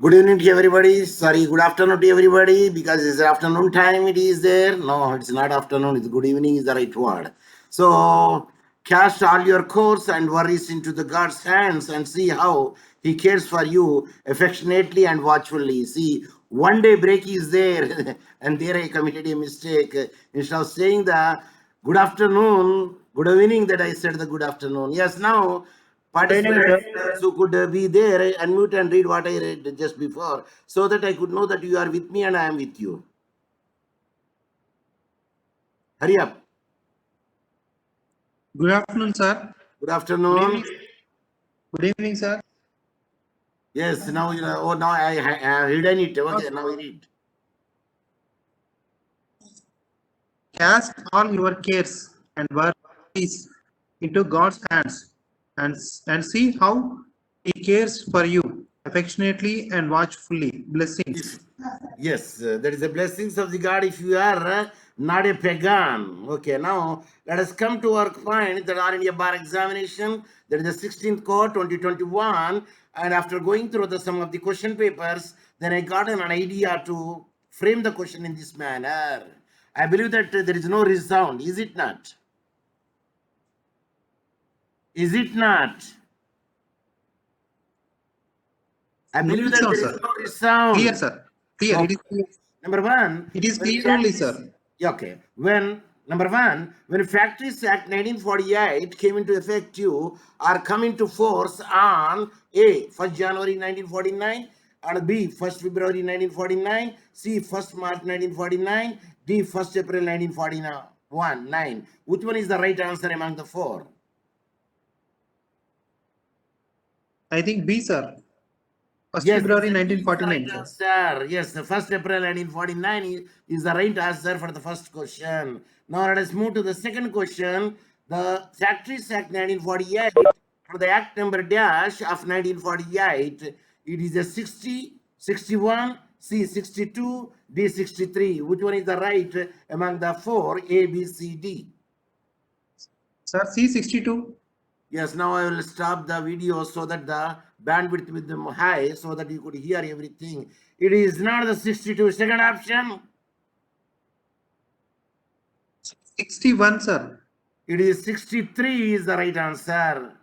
Good evening to everybody. Sorry, good afternoon to everybody because it's afternoon time. It is there. No, it's not afternoon. It's good evening is the right word. So cast all your cares and worries into the God's hands and see how He cares for you affectionately and watchfully. See, one day break is there, and there I committed a mistake. Instead of saying the good afternoon, good evening, that I said the good afternoon. Yes, now Good evening, sir. participants who could be there, unmute and read what I read just before, so that I could know that you are with me and I am with you. Hurry up. Good afternoon, sir. Good Good afternoon. evening. Good evening, sir. Yes, now you know. Oh, now I have hidden it. Okay, now I read. Cast all your cares and worries into God's hands and see how He cares for you affectionately and watchfully. Blessings. Yes, that is the blessings of the God if you are not a pagan. Okay, now let us come to our point that are in your bar examination. That is the 16th court 2021. And after going through some of the question papers, then I got an idea to frame the question in this manner. I believe that there is no resound, is it not? Is it not? I No believe that sound, there is sir. no resound. Clear, sir. Clear. It Okay. is clear. Number one, It is when clear only, sir. okay, when number one, when Factories Act 1948 came into effective or come into force on A 1st January 1949 and B 1st February 1949, C 1st March 1949, D 1st April 1941. 9. Which one is the right answer among the four? I think B, sir. 1st Yes, February the D is the right 1949, sir. answer. Yes, the 1st April 1949 is the right answer for the first question. Now let us move to the second question. The Factories Act 1948 or the Act number dash of 1948, it is a 60, 61, C 62, D 63. Which one is the right among the four, A, B, C, D? Sir, C62. Yes, now I will stop the video so that the bandwidth will be high so that you could hear everything. It is not the 62. Second option, 61, sir. it is 63 is the right answer.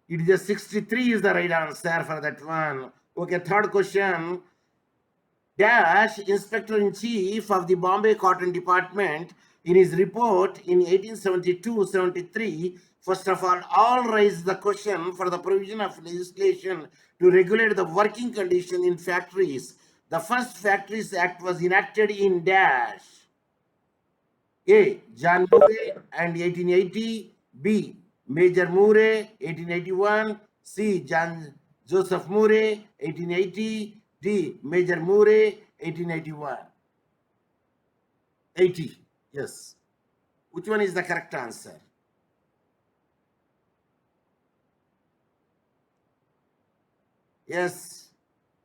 It is a 63 is the right answer for that one. Okay, third question. Dash, Inspector in Chief of the Bombay Cotton Department, in his report in 1872-73, first of all raised the question for the provision of legislation to regulate the working condition in factories. The first Factories Act was enacted in Dash. A. John Murray and 1880. B. Major Murray, 1881. C. John Joseph Murray, 1880. D. Major Murray, 1881. 80. Yes. Which one is the correct answer? Yes.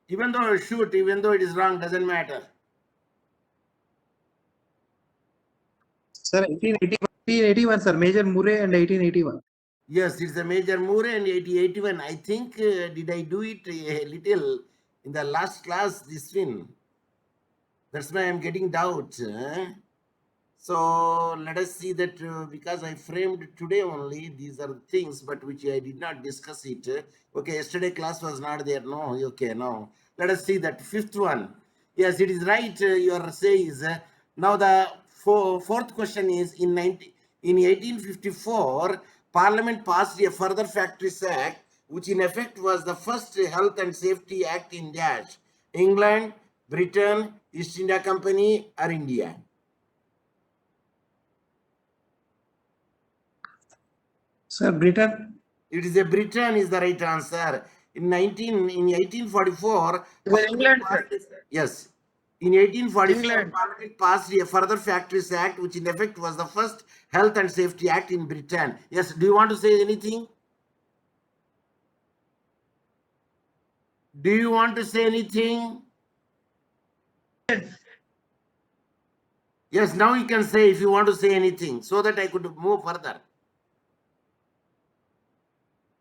Even though shoot, even though it is wrong, doesn't matter. Sir, 1881, sir. Major Murray and 1881. Yes, it's a Major Murray and 1881. I think, did I do it a little in the last class, this one? That's why I'm getting doubts. So let us see that because I framed today only, these are things, but which I did not discuss it. Okay, yesterday class was not there. No, okay, no. Let us see that fifth one. Yes, it is right. Your says now the fourth question is in 1854, Parliament passed a further Factories Act, which in effect was the first Health and Safety Act in Dash, England, Britain, East India Company, or India. Sir, Britain. It is a Britain is the right answer. In 1844, England, sir. yes. In 1844, England. Parliament passed a further Factories Act, which in effect was the first Health and Safety Act in Britain. Yes, do you want to say anything? Do you want to say anything? Yes, now you can say if you want to say anything so that I could move further.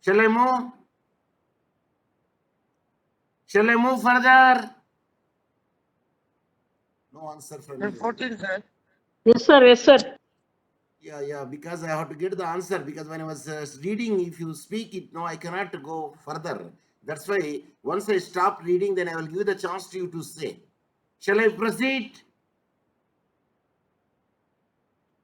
Shall I move? Shall I move further? No answer from you. 14, sir. Yes, sir. Yes, sir. Yeah, because I have to get the answer, because when I was reading, if you speak it, no, I cannot go further. That's why once I stop reading, then I will give the chance to you to say. Shall I proceed?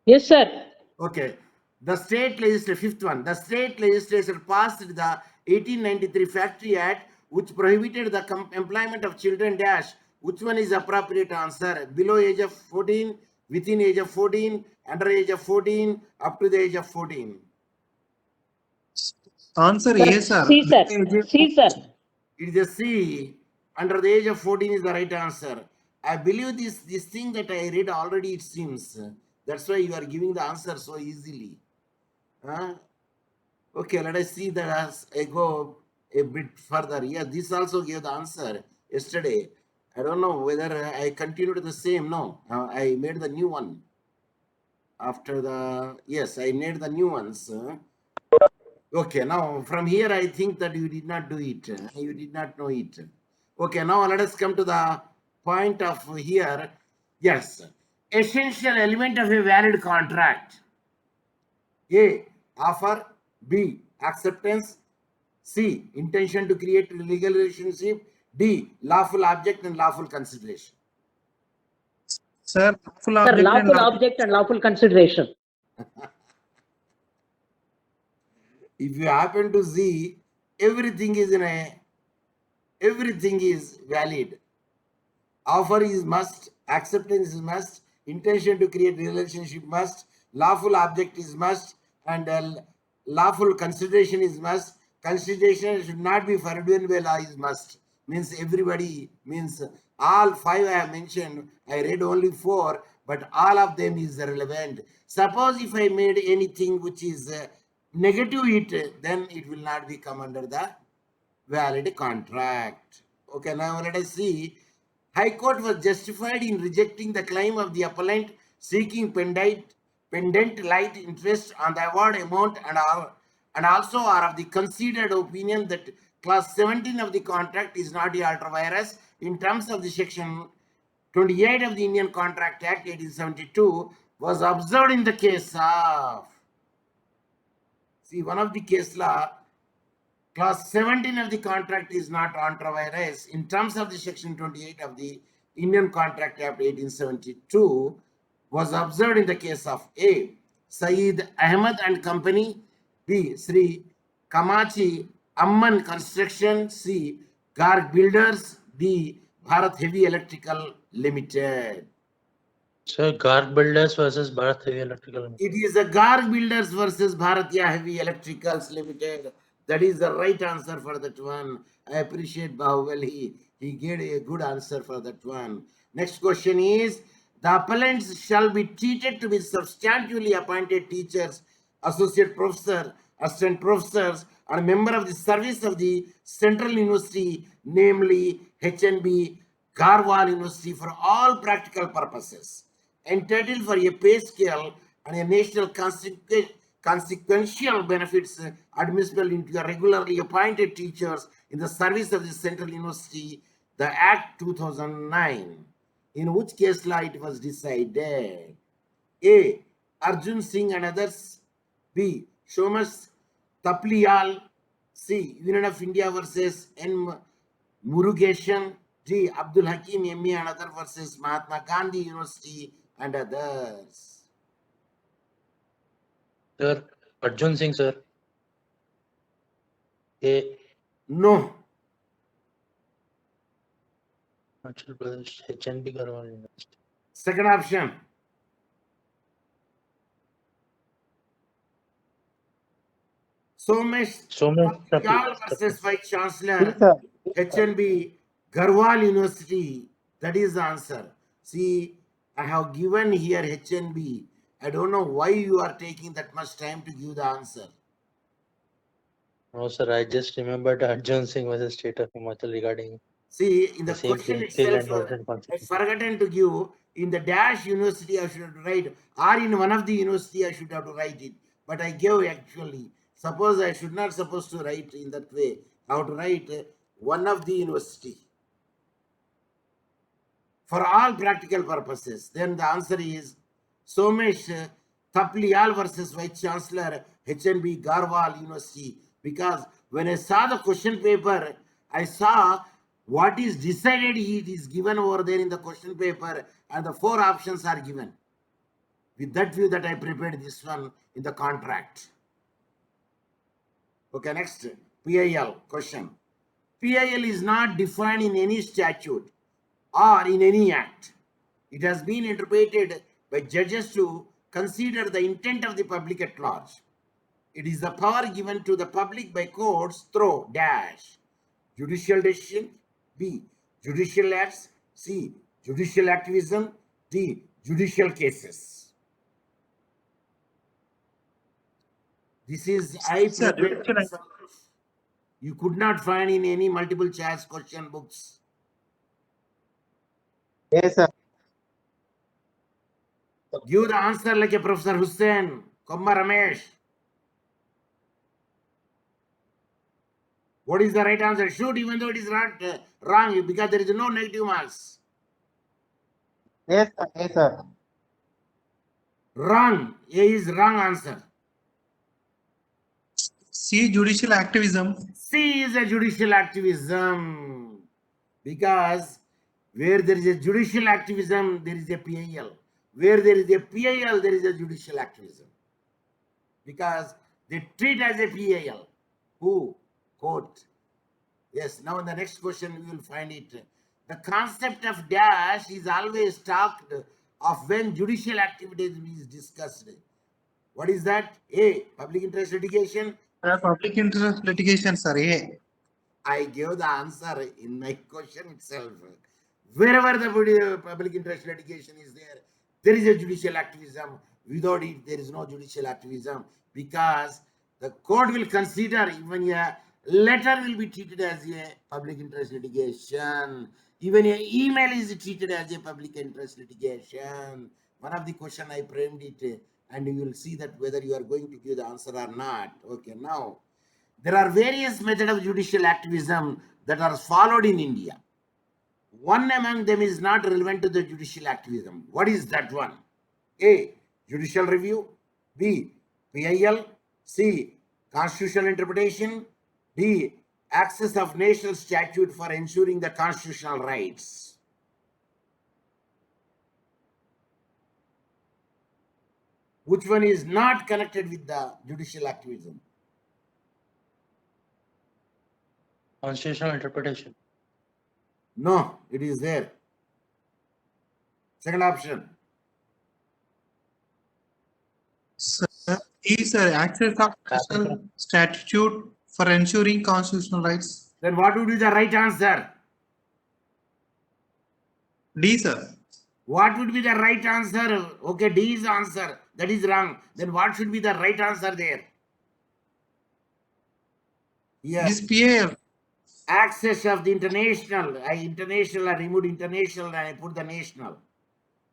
Yes, sir. Okay. The state legislature, fifth one, the state legislature passed the 1893 Factory Act, which prohibited the employment of children dash. Which one is appropriate answer? Below age of 14, within age of 14, under age of 14, up to the age of 14. Answer A, sir. C, sir. C, sir. It is a C. Under the age of 14 is the right answer. I believe this thing that I read already, it seems. That's why you are giving the answer so easily. Huh? Okay, let us see that as I go a bit further. Yeah, this also gave the answer yesterday. I don't know whether I continued the same. No, I made the new one. After the, yes, I made the new ones. Okay, now from here I think that you did not do it. You did not know it. Okay, now let us come to the point of here. Yes, essential element of a valid contract. A, offer. B, acceptance. C, intention to create a legal relationship. D, lawful object and lawful consideration. Sir, lawful Sir, object and lawful lawful. object and lawful consideration. If you happen to see, everything is everything is valid. Offer is must, acceptance is must, intention to create relationship must, lawful object is must, and lawful consideration is must. Consideration should not be forbidden by law is must. Means everybody, means all five I have mentioned. I read only four, but all of them is relevant. Suppose if I made anything which is negative it, then it will not be come under the valid contract. Okay, now let us see. High Court was justified in rejecting the claim of the appellant seeking pendant light interest on the award amount and also are of the considered opinion that clause 17 of the contract is not the ultra virus in terms of the section 28 of the Indian Contract Act 1872 was observed in the case of, see, one of the case law, clause 17 of the contract is not contra vires in terms of the section 28 of the Indian Contract Act 1872 was observed in the case of A, Saeed Ahmed and Company, B, Sri Kamachi Amman Construction, C, Garg Builders, D, Bharat Heavy Electrical Limited. Sir, Garg Builders versus Bharat Heavy Electrical Limited. It is a Garg Builders versus Bharatiya Heavy Electricals Limited. That is the right answer for that one. I appreciate Bahubali. He gave a good answer for that one. Next question is, the appellants shall be treated to be substantively appointed teachers, associate professor, assistant professors, and member of the service of the Central University, namely HNB, Garhwal University, for all practical purposes, entitled for a pay scale and a national consequential benefits admissible into the regularly appointed teachers in the service of the Central University, the Act 2009. In which case law it was decided? A, Arjun Singh and others. B, Shomas Tapliyal. C, Union of India versus N. Murugesan. D, Abdul Hakim MA and other versus Mahatma Gandhi University and others. Sir, Arjun Singh, sir. A. No. Arunachal Pradesh, HNB Garhwal University. Second option. Somesh Tapliyal versus Vice Chancellor, HNB Garhwal University. That is the answer. See, I have given here HNB. I don't know why you are taking that much time to give the answer. No, sir, I just remembered Arjun Singh versus State of Himachal regarding. See, in the same question thing, still itself, and I forgotten to give in the dash university I should have to write, or in one of the university I should have to write it. But I gave actually. Suppose I should not supposed to write in that way. I have to write one of the university. for all practical purposes. Then the answer is Somesh Thapliyal versus Vice Chancellor HNB Garhwal University. Because when I saw the question paper, I saw what is decided, it is given over there in the question paper, and the 4 options are given. With that view that I prepared this one in the contract. Okay, next, PIL question. PIL is not defined in any statute or in any act. It has been interpreted by judges to consider the intent of the public at large. It is the power given to the public by courts through dash judicial decision, B judicial acts, C judicial activism, D judicial cases. This is I Sir, prepared. judicial You could not find in any multiple choice question books. Yes, sir. Give the answer like a Professor Hussain, Komma Ramesh. What is the right answer? Shoot, even though it is not wrong, because there is no negative marks. Yes, sir. Yes, sir. Wrong. A is wrong answer. C, judicial activism. C is a judicial activism. Because where there is a judicial activism, there is a PIL. Where there is a PIL, there is a judicial activism. Because they treat as a PIL. Who? Court. Yes, now in the next question we will find it. The concept of dash is always talked of when judicial activities is discussed. What is that? A. Public interest litigation. Public interest litigation, sir. A. I gave the answer in my question itself. Wherever the public interest litigation is there, there is a judicial activism. Without it, there is no judicial activism, because the court will consider even a letter will be treated as a public interest litigation. Even an email is treated as a public interest litigation. One of the question I framed it, and you will see that whether you are going to give the answer or not. Okay, now there are various methods of judicial activism that are followed in India. One among them is not relevant to the judicial activism. What is that one? A. Judicial review. B. PIL. C. Constitutional interpretation. D. Access of national statute for ensuring the constitutional rights. Which one is not connected with the judicial activism? Constitutional interpretation. No, it is there. Second option. Sir, is access of national statute for ensuring constitutional rights. Then what would be the right answer? D, sir. What would be the right answer? Okay, D is the answer. That is wrong. Then what should be the right answer there? This Yes. PAL. Access of the international. I removed international and I put the national.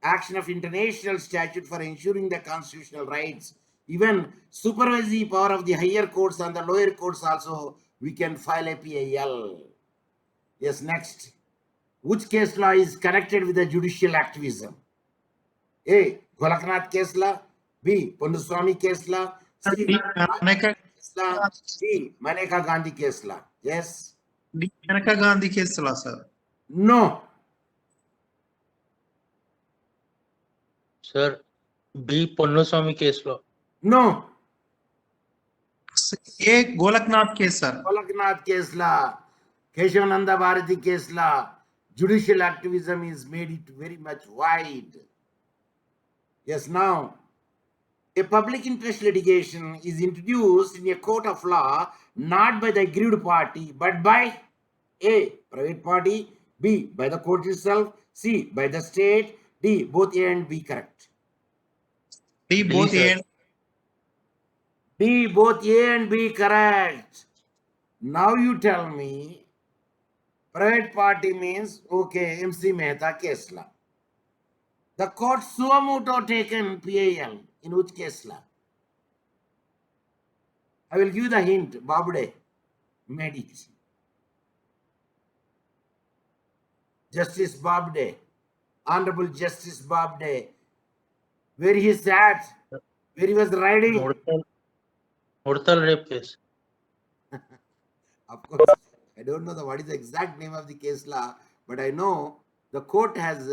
Action of international statute for ensuring the constitutional rights. Even supervisory power of the higher courts and the lower courts also, we can file a PIL. Yes, next. Which case law is connected with the judicial activism? A. Golaknath case law. B. Ponduswamy case law. C. Maneka Case law. D. Maneka Gandhi case law. Yes. Gandhi case law, sir. No. Sir, B. Ponnuswamy case law. No. A, Golaknath case, sir. Golaknath case law. Keshavananda Bharati case law. Judicial activism is made it very much wide. Yes, now, a public interest litigation is introduced in a court of law not by the aggrieved party but by A. Private party, B. By the court itself, C. By the state, D. Both A and B correct. D, both sir. A and D. Both A and B correct. Now you tell me, private party means, okay, MC Mehta case law. The court suo motu taken PIL in which case law? I will give the hint. Babde made it. Justice Babde. Honorable Justice Babde, where he sat, where he was riding. Murtal rape case. Of course, I don't know what is the exact name of the case law, but I know the court has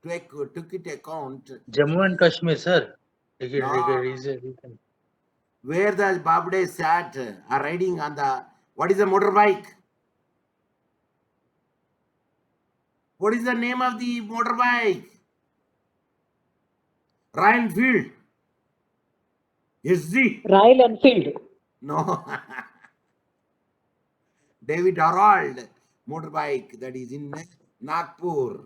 took it account Jammu and Kashmir, sir. No. where the Babde sat are riding on the, what is the motorbike? What is the name of the motorbike? Ryan Field. SG. Royal Enfield. No. David Harold motorbike that is in Nagpur.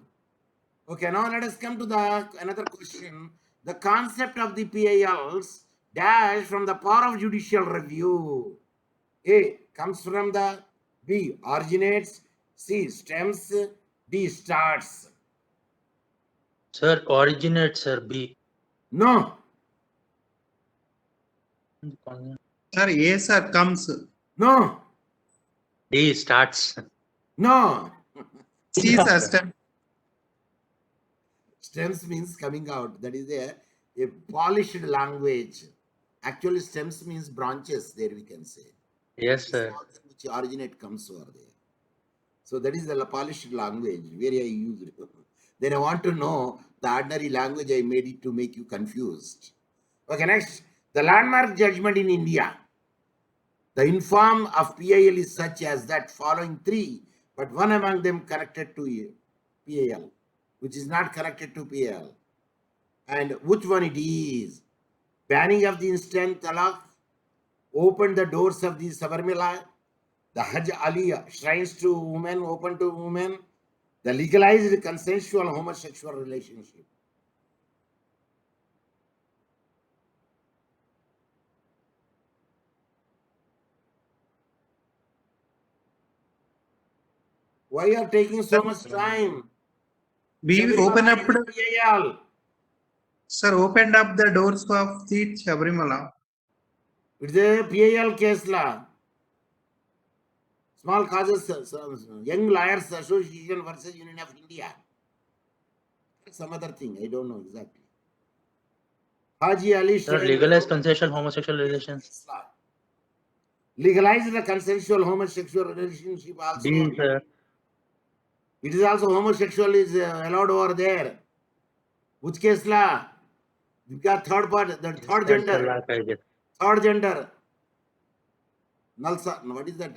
Okay, now let us come to the another question. The concept of the PILs dash from the power of judicial review. A comes from the, B originates, C stems, D starts. Sir, originate, sir. B. No, Sir, A, sir, comes. no, D starts. no. C, sir, stem. Stems means coming out. That is a polished language. Actually, stems means branches. There we can say. Yes, sir. Which originate comes over there. So that is the polished language where I use it. Then I want to know the ordinary language I made it to make you confused. Okay, next. The landmark judgment in India. The inform of PIL is such as that following three, but one among them connected to PIL, which is not connected to PIL. And which one it is? Banning of the instant talaq, opened the doors of the Sabarmala, the Hajj Aliyah, shrines to women, open to women, the legalized consensual homosexual relationship. Why you are taking so much time? We open up, PIL. sir, opened up the doors of the Sabrimala. It's a PIL case law. Small Causes Young Lawyers Association versus Union of India. Some other thing, I don't know exactly. Haji Ali Sir, Shrine. legalize consensual homosexual relations. Legalize the consensual homosexual relationship also. D, sir. It is also homosexual is allowed over there. Which case law? You got third part, the third gender. Talaq, I guess. Third gender. Nalsa, what is that?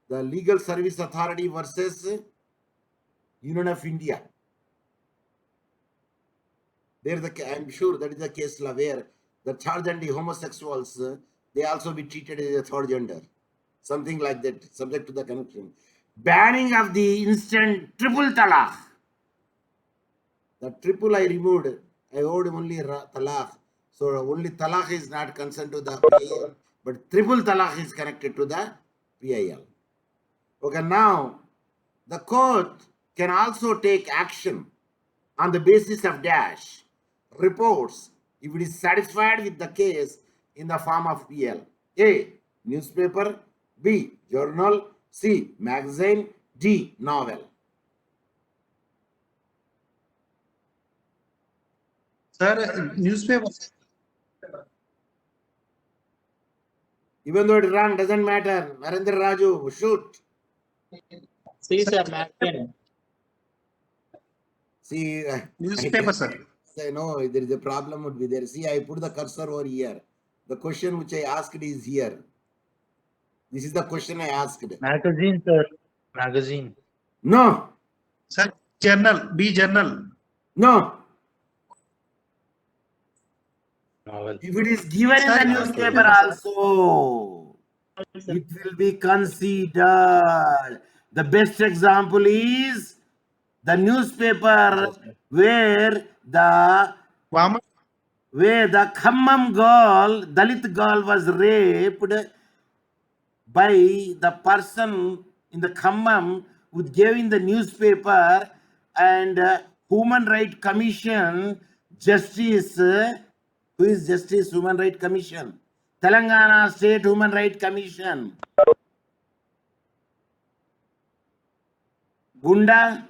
The Legal Service Authority versus Union of India. There, I'm sure that is the case law where the third and the homosexuals, they also be treated as a third gender. Something like that, subject to the connection. Banning of the instant triple talaq. The triple I removed. I owed only talaq. So only talaq is not concerned to the PIL, but triple talaq is connected to the PIL. Okay, now the court can also take action on the basis of dash reports if it is satisfied with the case in the form of PL. A. Newspaper. B. Journal. C. Magazine. D. Novel. Sir, newspaper. Even though it is wrong, doesn't matter. Narendra Raju, shoot. See, sir, magazine. See, Newspaper, sir. I know there is a problem would be there. See, I put the cursor over here. The question which I asked is here. This is the question I asked. Magazine, sir. Magazine. No, Sir, journal. B, journal. no. Novel. If it is given in the Sir, newspaper also, it will be considered. The best example is the newspaper where the Vama. Khammam girl, Dalit girl was raped by the person in the Khammam who gave in the newspaper, and Human Rights Commission Justice, who is Justice Human Rights Commission? Telangana State Human Rights Commission. Gunda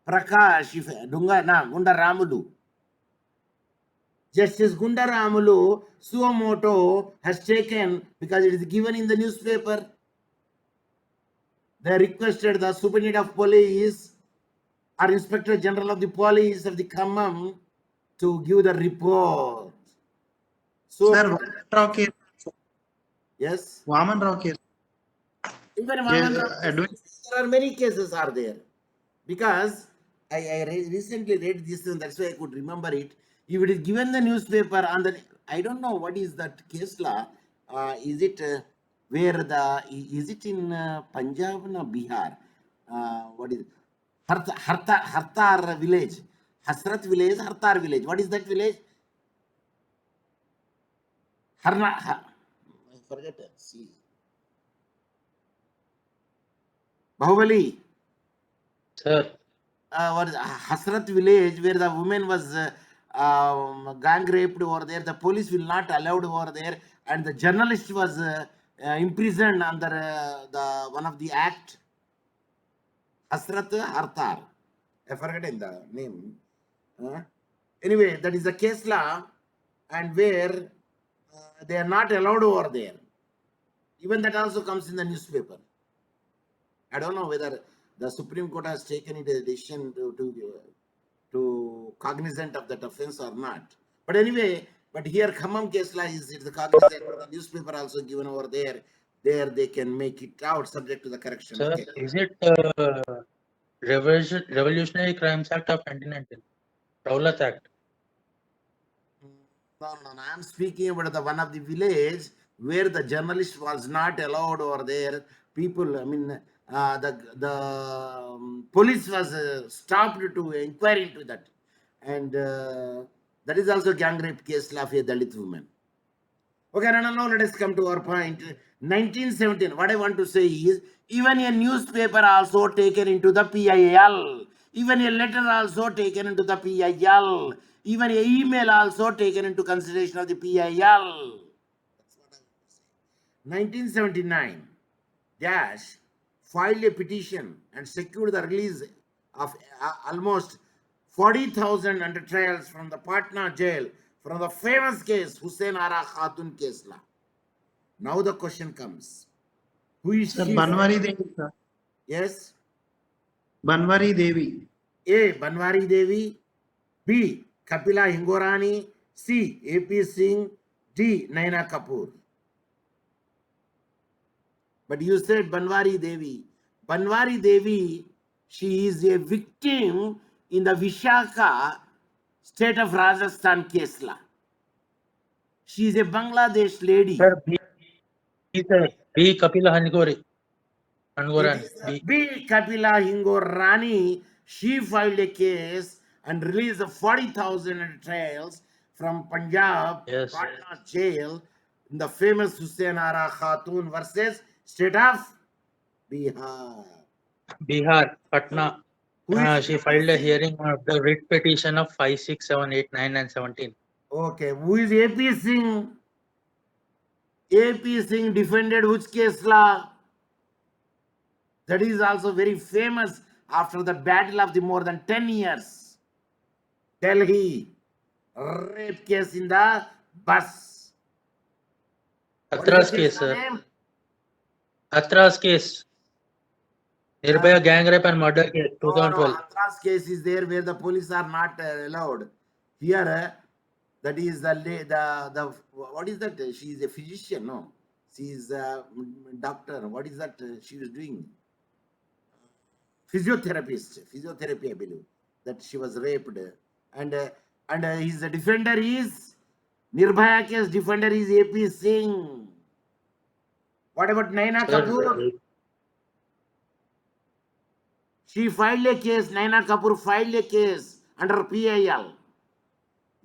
Prakash, if Gunda Ramulu. Justice Gunda Ramulu, Suomoto has taken, because it is given in the newspaper, they requested the Superintendent of Police or Inspector General of the Police of the Khammam to give the report. So, Sir, Vaman Rao case. yes, Vaman Rao case. even Yeah, Vaman Rao, there are many cases are there. Because I recently read this and that's why I could remember it. If it is given the newspaper on the, I don't know what is that case law. Is it where the, is it in Punjab or Bihar? What is it? Hartar village. Hasrat village, Hartar village. What is that village? I forget it. See. Bahubali. Sir, What is Hasrat village where the woman was gang raped over there. The police will not allowed over there, and the journalist was imprisoned under the one of the act. Hasrat Hartar. I forget the name. Anyway, that is the case law, and where they are not allowed over there. Even that also comes in the newspaper. I don't know whether the Supreme Court has taken it a decision to cognizant of that offense or not. But anyway, but here Khammam case law is the cognizant of the newspaper also given over there. There they can make it out subject to the correction. sir, Okay. is it Revolutionary Crimes Act of 1919? Rowlatt Act. No. I'm speaking about the one of the village where the journalist was not allowed over there. People, I mean, the police was stopped to inquire into that, and that is also gang rape case law of a Dalit woman. Okay, now let us come to our point. 1917. What I want to say is, even a newspaper also taken into the PIL. Even a letter also taken into the PIL. Even a email also taken into consideration of the PIL. That's what I want to say. 1979. Dash filed a petition and secured the release of almost 40,000 under trials from the Patna jail from the famous case Hussain Ara Khatun case law. Now the question comes: who is Sir, she? Banwari Devi, sir. Yes. Banwari Devi. A. Banwari Devi. B. Kapila Hingorani. C. AP Singh. D. Naina Kapoor. But you said Banwari Devi. Banwari Devi, she is a victim in the Vishaka state of Rajasthan case law. She is a Bangladesh lady. Sir, B. Kapila Hangorani. B. Kapila Hingorani, she filed a case and released 40,000 trials from Punjab, Yes. Patna jail in the famous Hussain Ara Khatun versus state of Bihar. Bihar, Patna. She filed a hearing of the writ petition of 5, 6, 7, 8, 9, and 17. Okay, who is AP Singh? AP Singh defended which case law? That is also very famous after the battle of the more than 10 years. Delhi, rape case in the bus. Atra's case, sir. Atra's case. Nirbhaya gang rape and murder case, 2012. Atra's case is there where the police are not allowed. Here, that is the what is that? She is a physician, no? She is a doctor. What is that she is doing? Physiotherapy, I believe. That she was raped, and his defender is Nirbhaya case defender is AP Singh. What about Naina Kapoor? She filed a case, Naina Kapoor filed a case under PIL.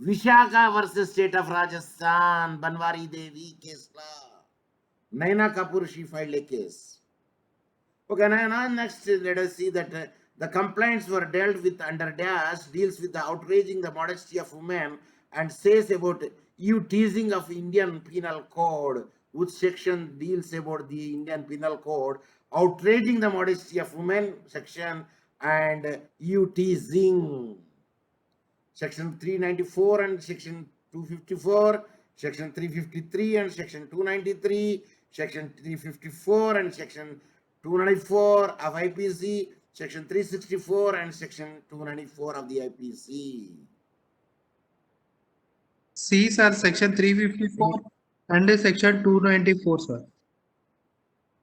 Vishaka versus state of Rajasthan, Banwari Devi case law. Naina Kapoor, she filed a case. Okay, now next let us see that the complaints were dealt with under dash, deals with the outraging the modesty of women and says about you teasing of Indian Penal Code, which section deals about the Indian Penal Code, outraging the modesty of women section and you teasing. Section 394 and section 254, section 353 and section 293, section 354 and section 294 of IPC, section 364 and section 294 of the IPC. C, sir, section 354 and section 294, sir.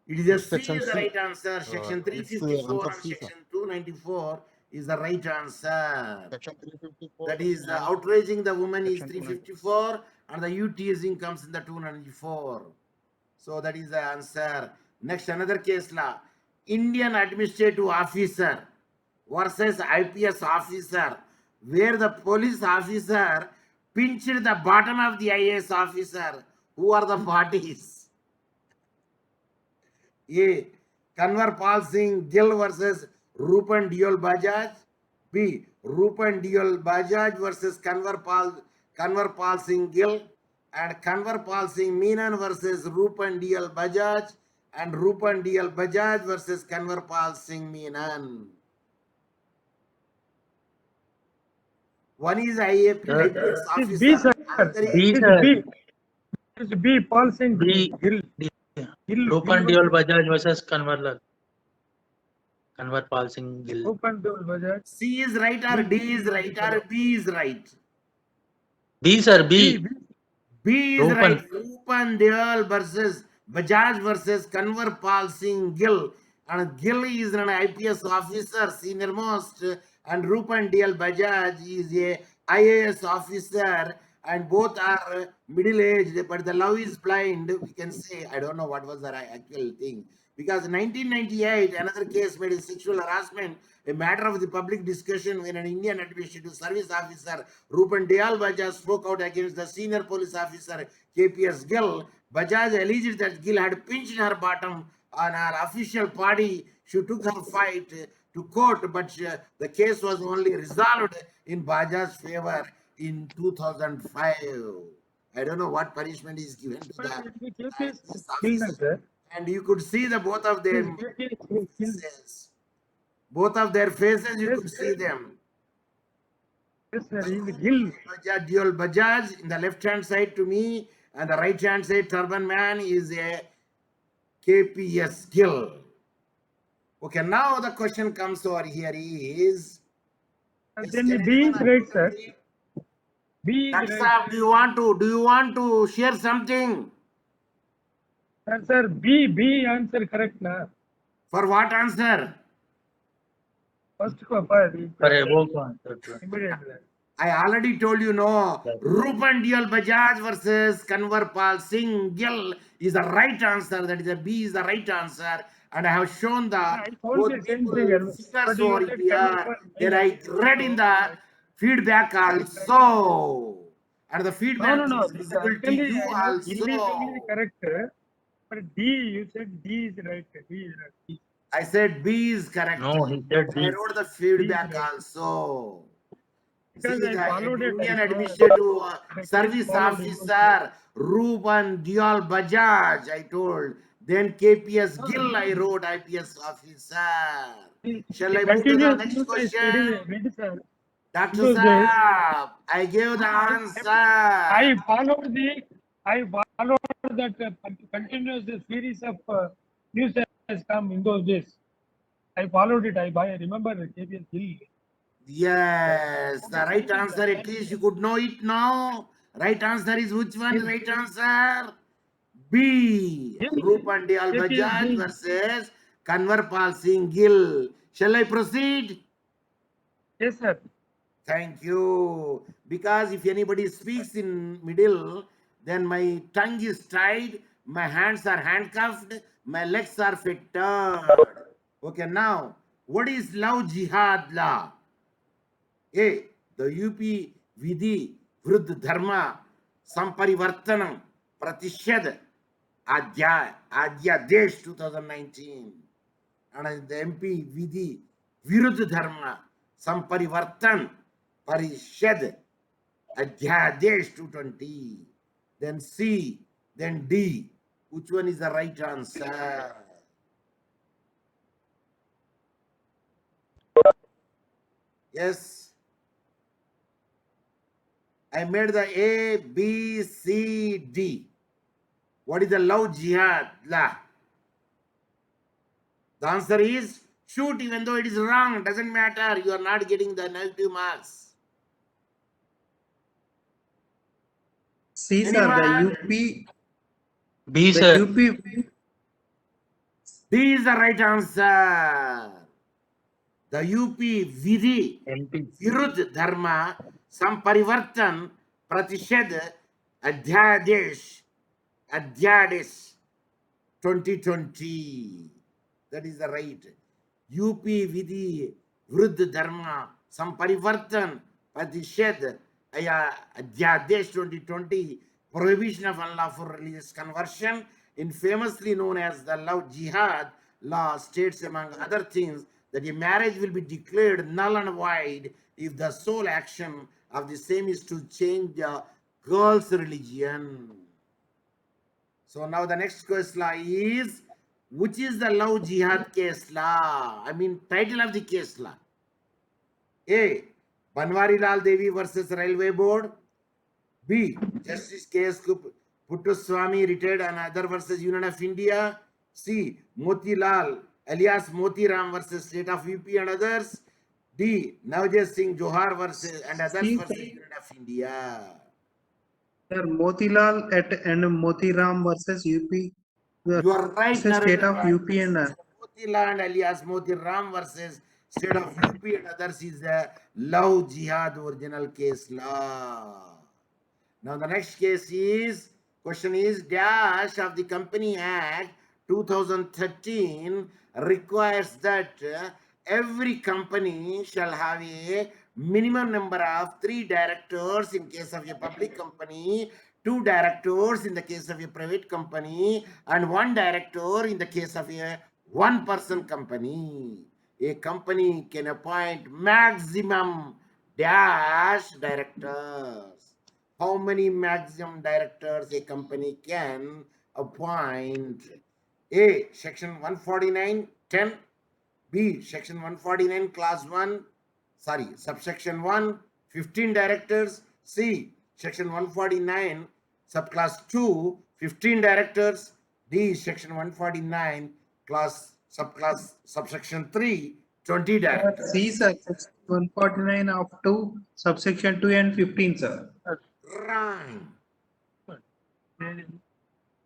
It is a C Section is the C. right answer. Section It's 354 answer and C, sir. section 294 is the right answer. Section 354. That is and outraging the woman is Section 354 and the you teasing comes in the 294. So that is the answer. Next, another case law. Indian administrative officer versus IPS officer, where the police officer pinched the bottom of the IAS officer. Who are the parties? A. Kanwar Pal Singh Gill versus Rupan Diol Bajaj. B. Rupan Diol Bajaj versus Kanwar Pal Singh Gill. And Kanwar Pal Singh Menon versus Rupan Diol Bajaj. And Rupan Diol Bajaj versus Kanwar Pal Singh Menon. One is IPS officer. B, sir. Another is- B, It sir. is B. It is B. Paul Singh B. Gill. Rupan Diol Bajaj versus Kanwar Pal Singh Gill. Rupan Diol Bajaj. C is right or D is right or B is right? B, sir. B. B is Rupan. right. Rupan Deol versus Bajaj versus Kanwar Pal Singh Gill. And Gill is an IPS officer, senior most. And Rupan Deol Bajaj is a IAS officer. And both are middle-aged, but the love is blind, we can say. I don't know what was the actual thing. Because in 1998, another case made in sexual harassment a matter of the public discussion when an Indian administrative service officer, Rupan Dayal Bajaj, spoke out against the senior police officer, KPS Gill. Bajaj alleged that Gill had pinched her bottom on her official body. She took her fight to court, but the case was only resolved in Bajaj's favor in 2005. I don't know what punishment is given to the Sir. and you could see the both of them Gill. faces. Both of their faces, you could see them. Yes, sir. He is Gill. Bajaj, Dual Bajaj in the left hand side to me, and the right hand side turban man is a KPS Gill. Okay, now the question comes over here is. And then B is right, sir. B is That's right. up. Do you want to share something? Sir, B answer correct na. For what answer? First For above answer. immediately. I already told you no. Rupan Diol Bajaj versus Kanwar Pal Singh Gill is the right answer. That is the B is the right answer. And I have shown the I told both the same people thing. figures But you over said here. Kanwar Then I read in the feedback also. And the feedback No. is visible to you Individually also. correct. But D, you said D is right. D is right. I said B is correct. No, he said I B. wrote the feedback B is right. also. Because See, I the followed it. Indian I Administrative I Service followed it. Officer Rupan Diol Bajaj, I told. Then KPS Gill, I wrote IPS officer. Shall I move to the next question? Dr. Because Saab, I gave the answer. I followed that continuous series of news has come in those days. I followed it. I remember KPS Gill. Yes, the right answer, at least you could know it now. Right answer is which one? Right answer? B. Rupan Dayal Bajaj versus Kanwar Pal Singh Gill. Shall I proceed? Yes, sir. Thank you. Because if anybody speaks in middle, then my tongue is tied, my hands are handcuffed, my legs are fettered. Okay, now, what is love jihad law? A. The UP Vidhi Vrud Dharma Samparivartanam Pratishad Adhyadesh 2019. And the MP Vidhi Virudh Dharma Samparivartan Parishad Adhyadesh 220. Then C, then D. Which one is the right answer? Yes. I made the A, B, C, D. What is the love jihad? La. The answer is shoot even though it is wrong. Doesn't matter. You are not getting the negative marks. C, sir, Anyone? B, the sir. UP, B is the right answer. The UP Vidhi MP. विरुद्ध धर्म संपरिवर्तन प्रतिषेध अध्यादेश 2020. That is the right. UP विधि विरुद्ध धर्म संपरिवर्तन प्रतिषेध अध्यादेश 2020, prohibition of unlawful religious conversion, infamously known as the love jihad law, states among other things that a marriage will be declared null and void if the sole action of the same is to change the girl's religion. So now the next question is, which is the love jihad case law? I mean, title of the case law. A. Banwari Lal Devi versus Railway Board. B. Justice K.S. Puttaswamy retired and other versus Union of India. C. Moti Lal alias Moti Ram versus State of UP and others. D. Navjot Singh Johar versus and others C, versus Union of India. sir, Motilal and Motiram versus UP You are right, versus state of Narendra. UP and Motiland alias Moti Ram versus State of UP and others is the love jihad original case law. Now the next case is, question is, dash of the Company Act 2013 requires that every company shall have a minimum number of 3 directors in case of a public company, 2 directors in the case of a private company, and 1 director in the case of a one-person company. A company can appoint maximum dash directors. How many maximum directors a company can appoint? A. Section 149, 10. B. Section 149, Class 1. Sorry, subsection 1, 15 directors. C. Section 149, subclass 2, 15 directors. D. Section 149, subsection 3, 20 directors. C, sir, 149 of 2, subsection 2 and 15, sir. Wrong.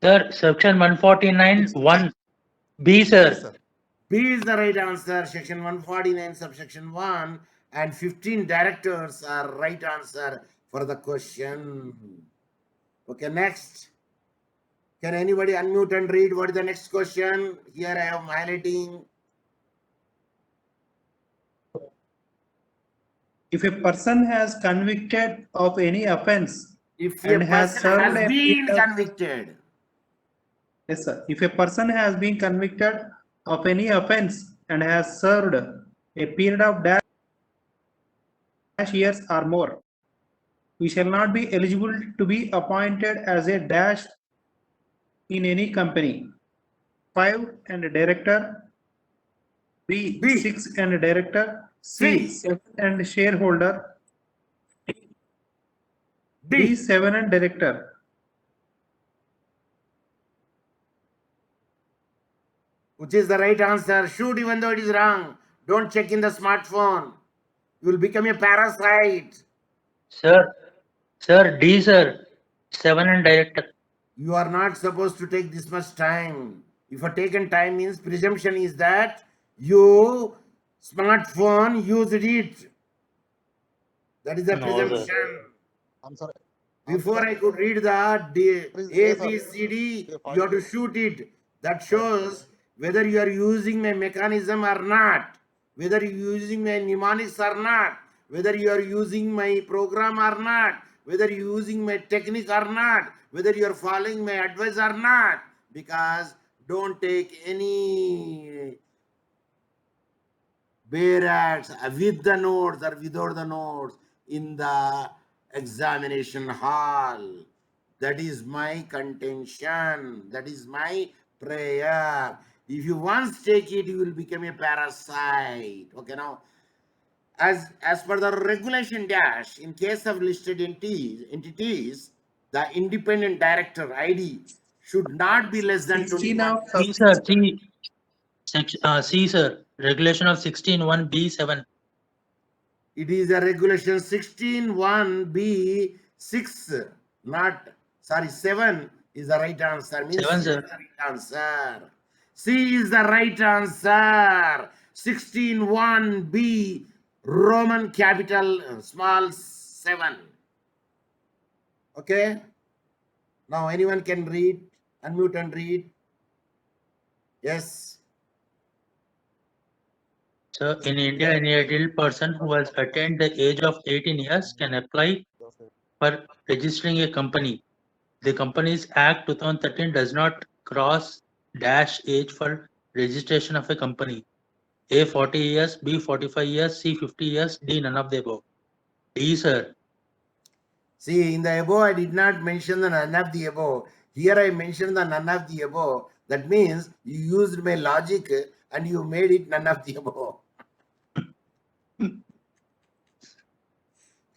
Sir, section 149, 1. B, sir. B is the right answer. Section 149, subsection 1 and 15 directors are right answer for the question. Okay, next. Can anybody unmute and read what is the next question? Here I am highlighting. If a person has convicted of any offense If and a has person served has a been period of- convicted, Yes, sir. If a person has been convicted of any offense and has served a period of dash years or more, he shall not be eligible to be appointed as a dash in any company. 5 and a director. B, B. 6 and a director. C, C. 7 and shareholder. D, D. 7 and director. Which is the right answer? Shoot even though it is wrong. Don't check in the smartphone. You will become a parasite. Sir, D, sir. 7 and director. You are not supposed to take this much time. If a taken time means presumption is that you smartphone used it. That is the No, sir. presumption. I'm sorry. Before I could read the D, Please, A, yes, B, sir. C, D, Yeah, you have to shoot it. That shows whether you are using my mechanism or not, whether you are using my mnemonics or not, whether you are using my program or not, whether you are using my technique or not, whether you are following my advice or not. Because don't take any barracks with the notes or without the notes in the examination hall. That is my contention. That is my prayer. If you once take it, you will become a parasite. Okay, now as per the regulation dash, in case of listed entities, the independent director ID should not be less than 16 21. of C, sir. C, sir. Regulation of 16(1)(b)(7). It is a regulation 16(1)(b)(6), not, sorry, 7 is the right answer. Means 7, C is sir. the right answer. C is the right answer. 16(1)(b), Roman capital small 7. Okay. Now anyone can read. Unmute and read. Yes. So in India, any adult person who has attained the age of 18 years can apply for registering a company. The Companies Act 2013 does not cross dash age for registration of a company. A 40 years, B 45 years, C 50 years, D none of the above. D, sir. See, in the above, I did not mention the none of the above. Here I mentioned the none of the above. That means you used my logic and you made it none of the above.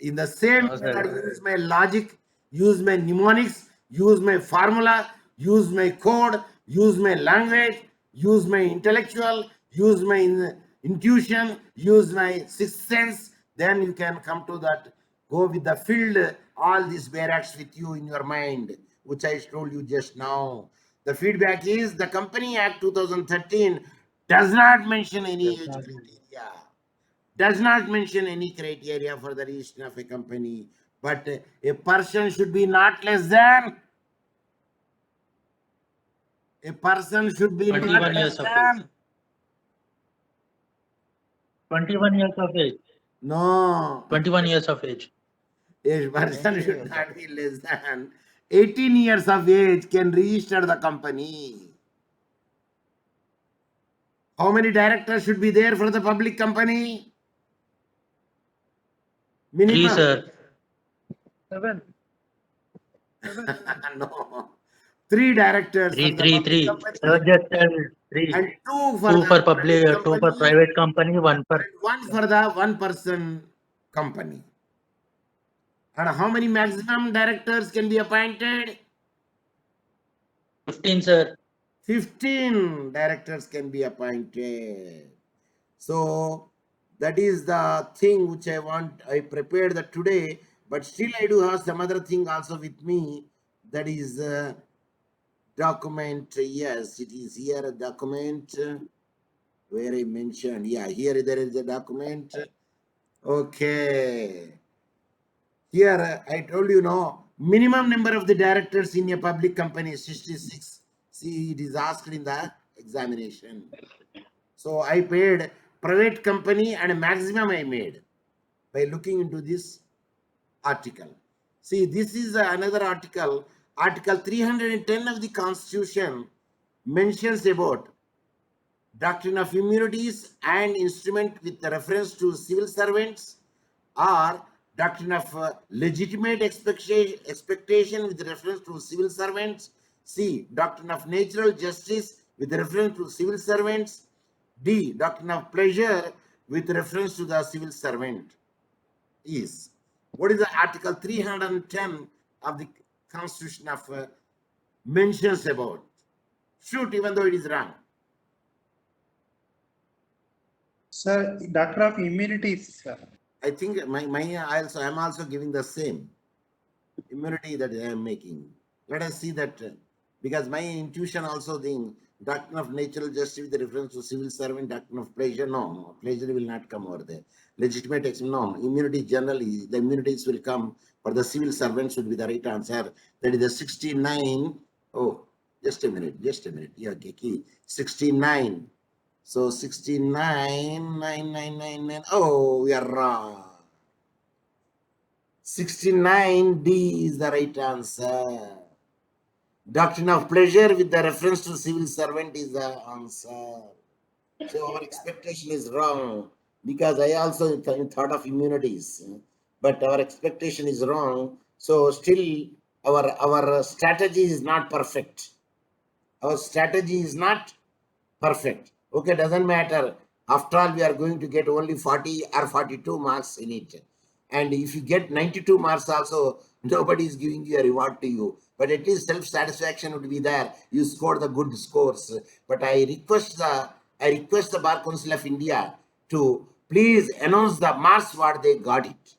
In the same No, way, I sir. use my logic, use my mnemonics, use my formula, use my code, use my language, use my intellectual, use my intuition, use my sixth sense. Then you can come to that. Go with the field, all these barracks with you in your mind, which I told you just now. The feedback is the Company Act 2013 does not mention any age criteria, does not mention any criteria for the registration of a company, but a person should be not less than, a person should be not 21 less years of age. than, 21 years of age. no, 21 years of age. a person should not be less than 18 years of age can register the company. How many directors should be there for the public company? 3, Minimum. sir. 7. No. 3 directors for 3, the 3, public 3. company Sir just tell 3. and 2 for 2 the for public public, 2 for company private company, 1 for. and 1 for the 1-person company. And how many maximum directors can be appointed? 15, sir. 15 directors can be appointed. So that is the thing which I prepared that today, but still I do have some other thing also with me. That is document. Yes, it is here a document where I mentioned. Yeah, here there is a document. Okay. Here I told you no, minimum number of the directors in a public company is 66. See, it is asked in the examination. So I paid private company and a maximum I made by looking into this article. See, this is another article. Article 310 of the Constitution mentions about doctrine of immunities and instrument with reference to civil servants, or doctrine of legitimate expectation with reference to civil servants. C, doctrine of natural justice with reference to civil servants. D, doctrine of pleasure with reference to the civil servant. Is what is the article 310 of the Constitution of mentions about? Shoot, even though it is wrong. Sir, Doctor of Immunities, sir. I think I'm also giving the same immunity that I am making. Let us see that, because my intuition also think doctrine of natural justice with reference to civil servant, doctrine of pleasure, no, pleasure will not come over there. Legitimate, no, immunity generally, the immunities will come, for the civil servants would be the right answer. That is the 69. Oh, just a minute. Yeah, okay, key. 69. So 69, 9999. Oh, we are wrong. 69D is the right answer. Doctrine of pleasure with the reference to civil servant is the answer. So our expectation is wrong, because I also thought of immunities, but our expectation is wrong. So still our strategy is not perfect. Our strategy is not perfect. Okay, doesn't matter. After all, we are going to get only 40 or 42 marks in it. And if you get 92 marks also, nobody is giving you a reward to you. But at least self-satisfaction would be there. You scored the good scores. But I request the Bar Council of India to please announce the marks what they got it.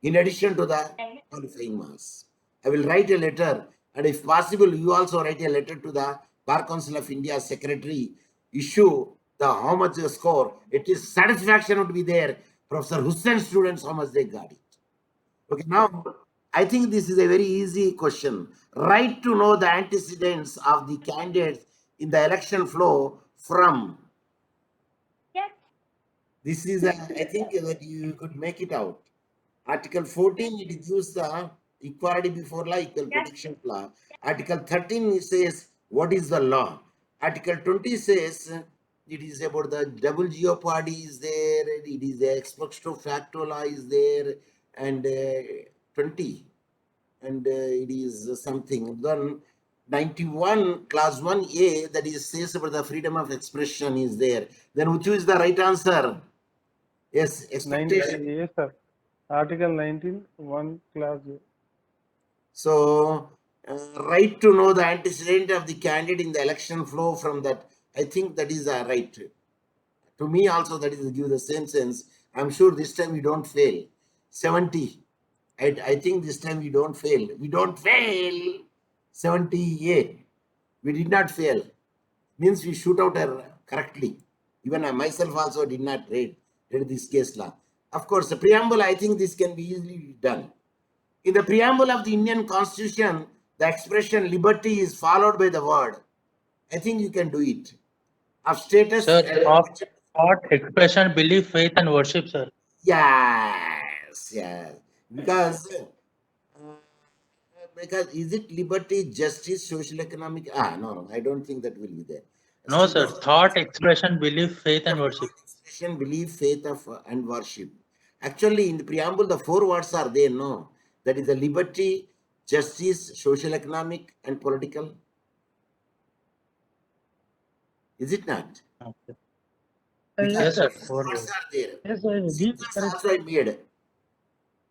In addition to the qualifying marks. I will write a letter, and if possible, you also write a letter to the Bar Council of India secretary, issue the how much the score. It is satisfaction would be there. Professor Hussain students, how much they got it. Okay, now I think this is a very easy question. Right to know the antecedents of the candidates in the election flow from. This is, I think that you could make it out. Article 14, it gives the equality before law, equal protection law. Article 13 it says what is the law. Article 20 says it is about the double jeopardy is there, it is the ex post facto law is there, and 20, and it is something. Then 91 clause 1A that is says about the freedom of expression is there. Then which is the right answer? Yes, expectation. Yes, sir. Article 19, 1 clause A. So, right to know the antecedent of the candidate in the election flow from that, I think that is a right. To me also that is give the same sense. I'm sure this time we don't fail. 70. I think this time we don't fail. We don't fail. 78. We did not fail. Means we shoot out correctly. Even I myself also did not read this case law. Of course, the preamble, I think this can be easily done. In the preamble of the Indian Constitution, the expression liberty is followed by the word. I think you can do it. Of status. Sir, thought, expression, belief, faith, and worship, sir. Yes, yes. Because is it liberty, justice, social, economic? No, I don't think that will be there. No, sir. Thought, expression, belief, faith, and worship. Expression, belief, faith and worship. Actually, in the preamble, the 4 words are there, no? That is the liberty, justice, social, economic, and political. Is it not? Okay. Yes, sir. 4 words are there. Yes, sir. Sequence also I made.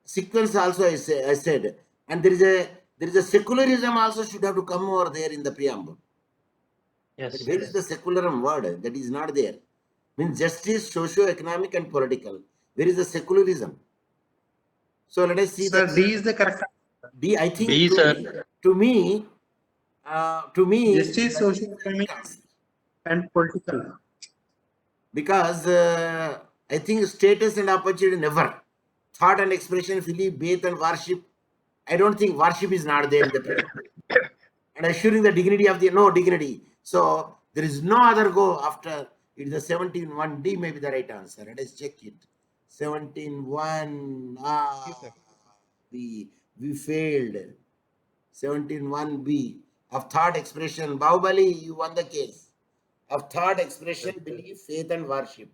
Sequence also I said. And there is a secularism also should have to come over there in the preamble. Yes. But where is the secularism word? That is not there. Means justice, socio-economic, and political. Where is the secularism? So let us see. Sir, that D is the correct answer. D, I think B, sir. to me, Justice, social, economic, and political. because I think status and opportunity never. Thought and expression, belief, faith, and worship. I don't think worship is not there in the preamble. And assuring the dignity of the no dignity. So there is no other go after. It is the 17.1D may be the right answer. Let us check it. 17.1. We failed. 17.1B of thought expression. Bahubali, you won the case. Of thought expression, belief, faith, and worship.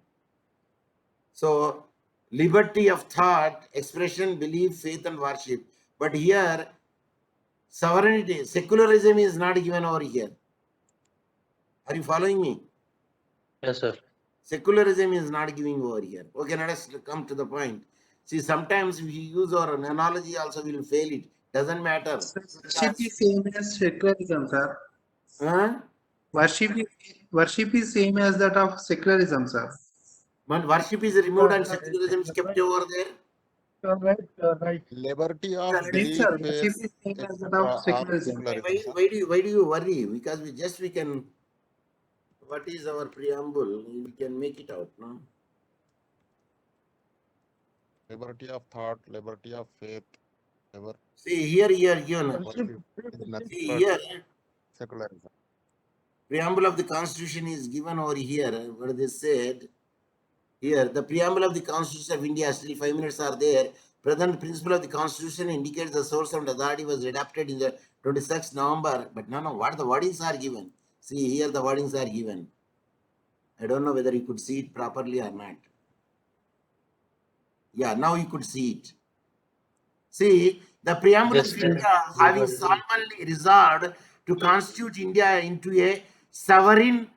So liberty of thought, expression, belief, faith, and worship. But here, sovereignty, secularism is not given over here. Are you following me? Yes, sir. Secularism is not giving over here. Okay, let us come to the point. See, sometimes we use our analogy also, we will fail it. Doesn't matter. Worship is same as secularism, sir. Huh? Worship is same as that of secularism, sir. When worship is removed and secularism is kept over there. You're right, you're right. Liberty of Yes, belief, sir. faith, Worship is same as that etc. of are secularism. secularism, sir. Why do you worry? Because we can. What is our preamble? We can make it out, no? Liberty of thought, liberty of faith, liberty See here, given. of worship is nothing See but here, secularism. preamble of the Constitution is given over here. What they said here, the preamble of the Constitution of India. Still 5 minutes are there. Present principle of the Constitution indicates the source and authority was adopted in the 26th November. But no, what the wordings are given. See here, the wordings are given. I don't know whether you could see it properly or not. Yeah, now you could see it. See, the preamble Just of India having solemnly resolved to constitute India into a sovereign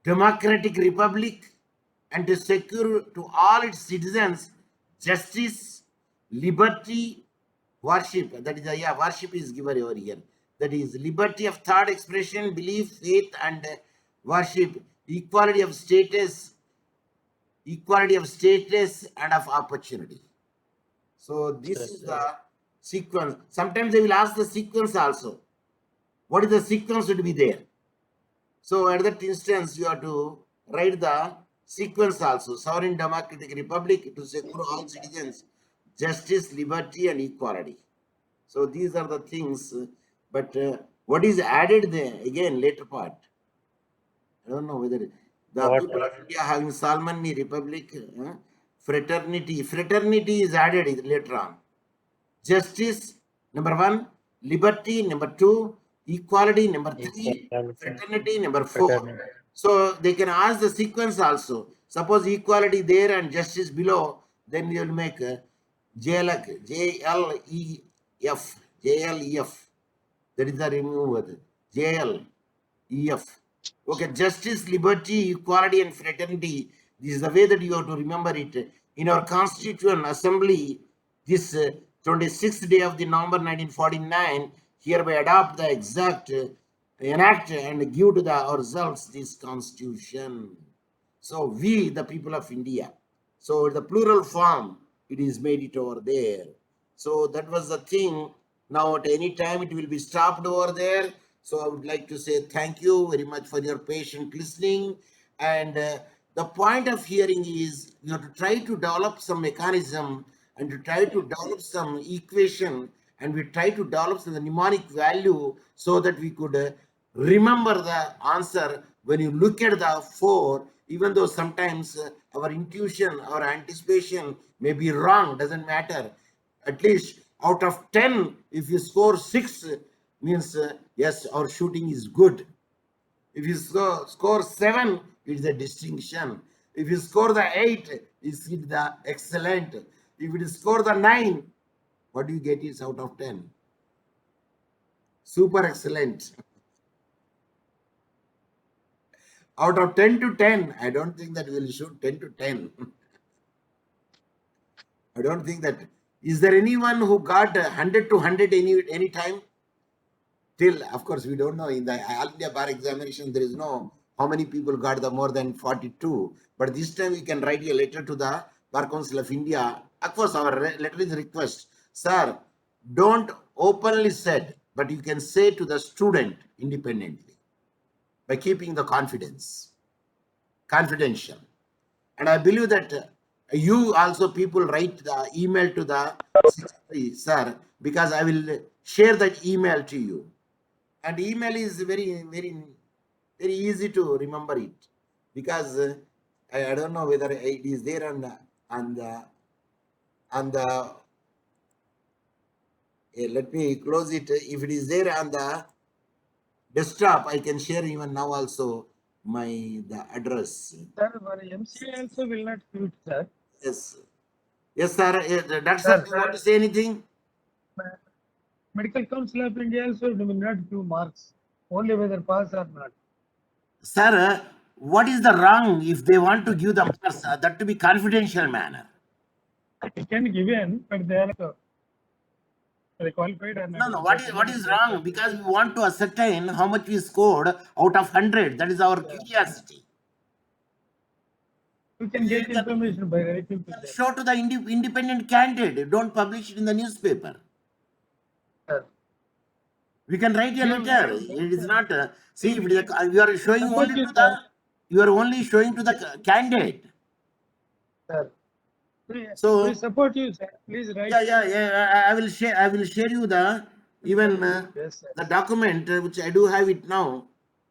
democratic republic and to secure to all its citizens justice, liberty, worship. That is, worship is given over here. That is liberty of thought expression, belief, faith, and worship, equality of status and of opportunity. So this is the sequence. Sometimes they will ask the sequence also. What is the sequence should be there? So at that instance, you have to write the sequence also. Sovereign democratic republic to secure all citizens justice, liberty, and equality. So these are the things. But what is added there again later part? I don't know whether the What? people of India having Salmani Republic, fraternity. Fraternity is added later on. Justice, number 1. Liberty, number 2. Equality, number 3. Fraternity, number 4. Fraternity. So they can ask the sequence also. Suppose equality there and justice below, then you will make JLEF, JLEF. That is the removed. JLEF. Okay, justice, liberty, equality, and fraternity. This is the way that you have to remember it. In our Constituent Assembly, this 26th day of the November 1949, hereby adopt the exact, enact and give to ourselves this Constitution. So we, the people of India. So the plural form, it is made it over there. So that was the thing. Now at any time it will be stopped over there. So I would like to say thank you very much for your patient listening. And the point of hearing is you have to try to develop some mechanism and to try to develop some equation, and we try to develop some mnemonic value so that we could remember the answer when you look at the 4, even though sometimes our intuition, our anticipation may be wrong, doesn't matter. At least out of 10, if you score 6, means yes, our shooting is good. If you score 7, it's a distinction. If you score the 8, it's the excellent. If you score the 9, what do you get is out of 10? Super excellent. Out of 10 to 10, I don't think that we'll shoot 10 to 10. I don't think that. Is there anyone who got 100 to 100 any time? Till, of course, we don't know. In the All India Bar examination, there is no how many people got the more than 42. But this time we can write a letter to the Bar Council of India. Of course, our letter is request. Sir, don't openly said, but you can say to the student independently by keeping the confidential. And I believe that you also people write the email to the secretary, sir, because I will share that email to you. And email is very, very, very easy to remember it, because I don't know whether it is there on the let me close it. If it is there on the desktop, I can share even now also the address. Sir, for MCA also will not shoot, sir. Yes, sir. Doctor, you want to say anything? Medical Council of India also will not give marks, only whether pass or not. Sir, what is the wrong if they want to give the marks? That to be confidential manner. It can give in, but they are qualified or not. No. What is wrong? Because we want to ascertain how much we scored out of 100. That is our curiosity. You can get information by writing to them. Show to the independent candidate. Don't publish it in the newspaper. Sir. We can write a letter. It is not. See, if it is you are showing only to the. You are only showing to the candidate. Sir. So we support you, sir. Please write. Yeah. I will share you the even Yes, sir. the document which I do have it now.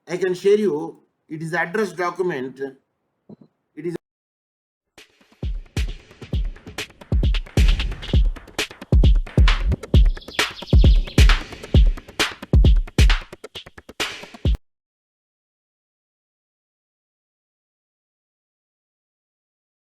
I can share you. It is address document.